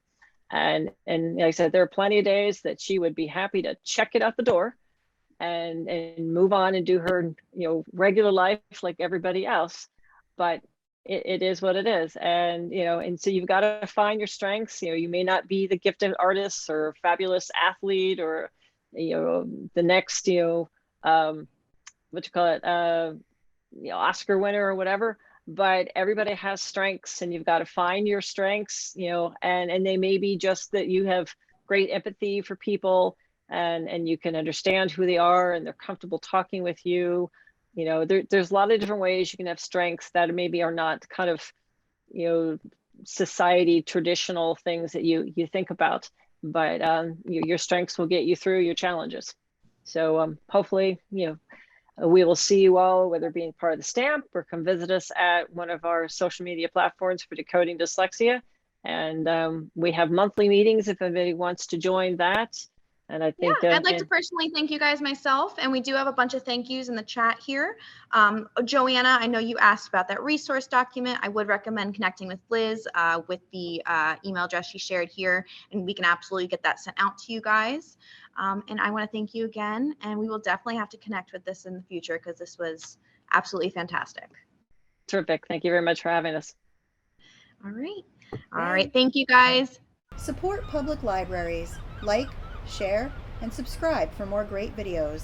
And like I said, there are plenty of days that she would be happy to check it out the door and move on and do her, you know, regular life like everybody else. But it is what it is. And, you know, and so you've got to find your strengths. You know, you may not be the gifted artist or fabulous athlete or, you know, the next, you know, what you call it, you know, Oscar winner or whatever, but everybody has strengths, and you've got to find your strengths, you know, and they may be just that you have great empathy for people, and you can understand who they are and they're comfortable talking with you, there's a lot of different ways you can have strengths that maybe are not kind of, society traditional things that you think about, but your strengths will get you through your challenges. So hopefully, we will see you all, whether being part of the STAMP or come visit us at one of our social media platforms for Decoding Dyslexia. And we have monthly meetings if anybody wants to join that. And I think I'd like to personally thank you guys myself, and we do have a bunch of thank yous in the chat here. Joanna, I know you asked about that resource document. I would recommend connecting with Liz with the email address she shared here, and we can absolutely get that sent out to you guys. And I want to thank you again, and we will definitely have to connect with this in the future because this was absolutely fantastic. Terrific. Thank you very much for having us. All right. All right. Thank you, guys. Support public libraries. Like, share, and subscribe for more great videos.